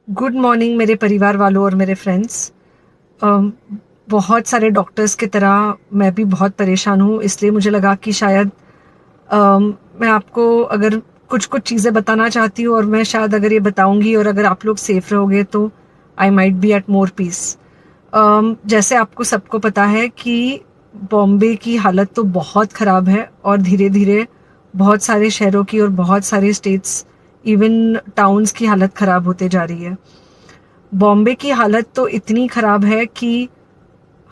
Good morning मेरे परिवार वालों और मेरे फ्रेंड्स। बहुत सारे डॉक्टर्स की तरह मैं भी बहुत परेशान हूँ, इसलिए मुझे लगा कि शायद मैं आपको अगर कुछ कुछ चीज़ें बताना चाहती हूँ, और मैं शायद अगर ये बताऊँगी और अगर आप लोग सेफ रहोगे तो I might be at more peace. जैसे आपको सबको पता है कि बॉम्बे की हालत तो बहुत ख़राब है, और धीरे धीरे बहुत सारे शहरों की और बहुत सारे स्टेट्स, इवन टाउन्स की हालत ख़राब होते जा रही है। बॉम्बे की हालत तो इतनी ख़राब है कि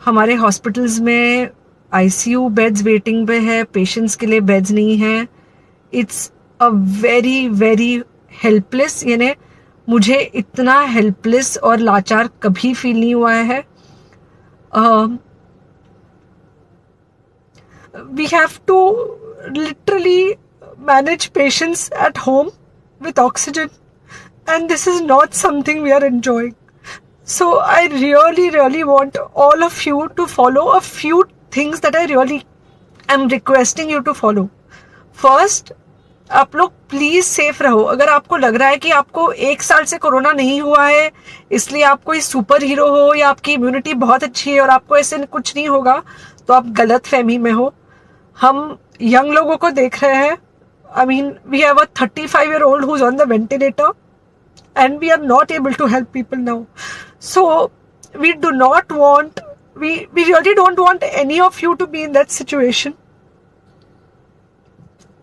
हमारे हॉस्पिटल्स में आईसीयू बेड्स वेटिंग पे है, पेशेंट्स के लिए बेड्स नहीं है। It's a very very helpless, यानी मुझे इतना हेल्पलेस और लाचार कभी फील नहीं हुआ है। We have to literally manage patients at home with oxygen, and this is not something we are enjoying. So I really, really want all of you to follow a few things that I really am requesting you to follow. First, आप लोग please safe रहो। अगर आपको लग रहा है कि आपको 1 साल से कोरोना नहीं हुआ है, इसलिए आप कोई सुपर हीरो हो या आपकी इम्यूनिटी बहुत अच्छी है और आपको ऐसे कुछ नहीं होगा, तो आप गलत फहमी में हो। हम यंग लोगों को देख रहे हैं। I mean, we have a 35-year-old who's on the ventilator, and we are not able to help people now. So we do not want, we really don't want any of you to be in that situation.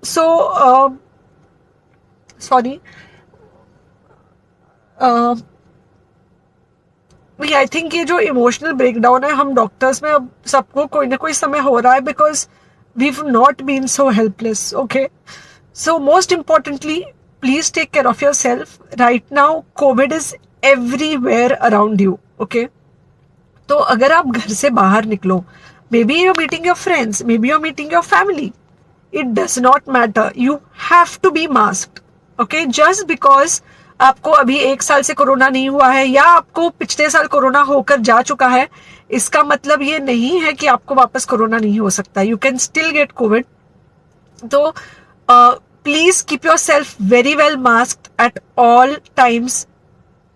So sorry, I think ये जो emotional breakdown है हम doctors में अब सबको कोई ना कोई समय हो रहा है, because we not been so helpless. Okay, so most importantly, please take care of yourself. Right now COVID is everywhere around you. Okay, तो अगर आप घर से बाहर निकलो, maybe your meeting your friends, maybe your meeting your family, it does not matter, you have to be masked. Okay, just because आपको अभी 1 साल से कोरोना नहीं हुआ है या आपको पिछले साल कोरोना होकर जा चुका है, इसका मतलब ये नहीं है कि आपको वापस कोरोना नहीं हो सकता। You can still get Covid. तो please keep yourself very well masked at all times.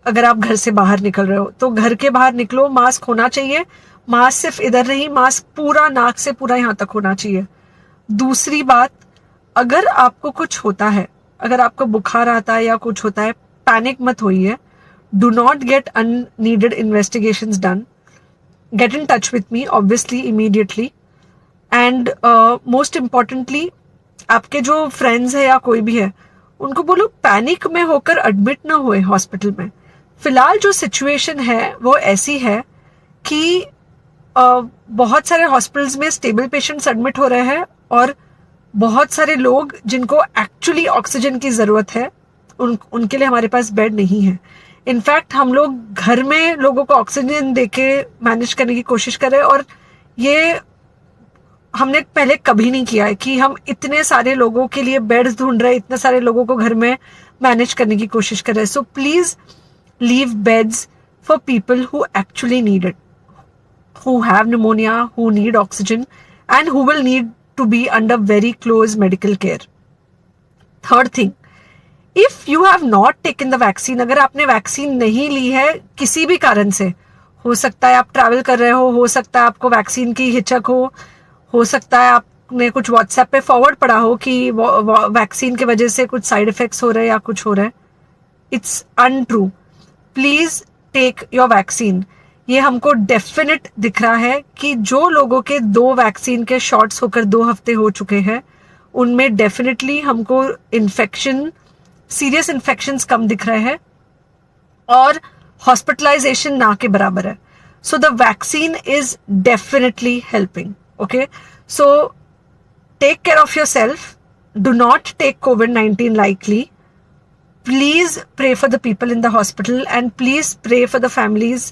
अगर आप घर से बाहर निकल रहे हो तो घर के बाहर निकलो, मास्क होना चाहिए। मास्क सिर्फ इधर नहीं, मास्क पूरा नाक से पूरा यहाँ तक होना चाहिए। दूसरी बात, अगर आपको कुछ होता है, अगर आपको बुखार आता है या कुछ होता है, पैनिक मत होइए। Do not get unneeded investigations done. Get in touch with me obviously immediately. And most importantly, आपके जो फ्रेंड्स है या कोई भी है, उनको बोलो पैनिक में होकर एडमिट ना हुए हॉस्पिटल में। फिलहाल जो सिचुएशन है वो ऐसी है कि बहुत सारे हॉस्पिटल्स में स्टेबल पेशेंट्स एडमिट हो रहे हैं, और बहुत सारे लोग जिनको एक्चुअली ऑक्सीजन की ज़रूरत है उनके लिए हमारे पास बेड नहीं है। इनफैक्ट हम लोग घर में लोगों को ऑक्सीजन देके मैनेज करने की कोशिश कर रहे हैं, और ये हमने पहले कभी नहीं किया है कि हम इतने सारे लोगों के लिए बेड्स ढूंढ रहे हैं, इतने सारे लोगों को घर में मैनेज करने की कोशिश कर रहे हैं। So please leave beds for people who actually need it, who have pneumonia, who need oxygen, and who will need to be under very close medical care. Third thing, if you have not taken the vaccine, अगर आपने vaccine नहीं ली है किसी भी कारण से, हो सकता है आप ट्रैवल कर रहे हो सकता है आपको वैक्सीन की हिचक हो सकता है आपने कुछ व्हाट्सएप पे फॉरवर्ड पढ़ा हो कि वैक्सीन की वजह से कुछ साइड इफेक्ट्स हो रहे हैं या कुछ हो रहा है। It's untrue. Please take your vaccine. ये हमको डेफिनेट दिख रहा है कि जो लोगों के 2 वैक्सीन के शॉट्स होकर 2 हफ्ते हो चुके हैं, उनमें डेफिनेटली हमको इन्फेक्शन, सीरियस इन्फेक्शंस कम दिख रहे हैं, और हॉस्पिटलाइजेशन ना के बराबर है। So the vaccine is definitely helping. Okay, so take care of yourself. Do not take COVID-19 lightly. Please pray for the people in the hospital, and please pray for the families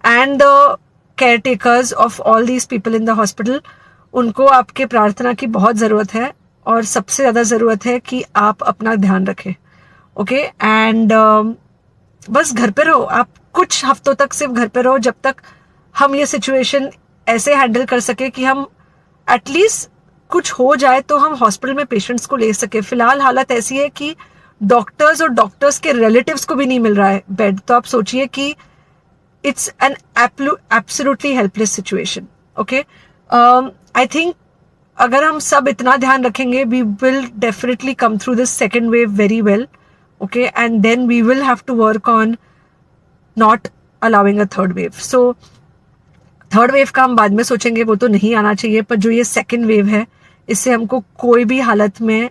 and the caretakers of all these people in the hospital. उनको आपके प्रार्थना की बहुत ज़रूरत है, और सबसे ज़्यादा ज़रूरत है कि आप अपना ध्यान रखें। ओके, एंड बस घर पे रहो। आप कुछ हफ्तों तक सिर्फ घर पे रहो, जब तक हम ये सिचुएशन ऐसे हैंडल कर सके कि हम एटलीस्ट कुछ हो जाए तो हम हॉस्पिटल में पेशेंट्स को ले सके। फिलहाल हालत ऐसी है कि डॉक्टर्स और डॉक्टर्स के रिलेटिव्स को भी नहीं मिल रहा है बेड, तो आप सोचिए कि it's an absolutely helpless situation. Okay, I think अगर हम सब इतना ध्यान रखेंगे, we will definitely come through this second wave very well. Okay, and then we will have to work on not allowing a third wave. So third wave का हम बाद में सोचेंगे, वो तो नहीं आना चाहिए, पर जो ये सेकेंड वेव है, इससे हमको कोई भी हालत में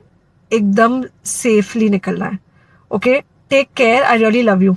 एकदम सेफली निकलना है. Okay, take care, I really love you.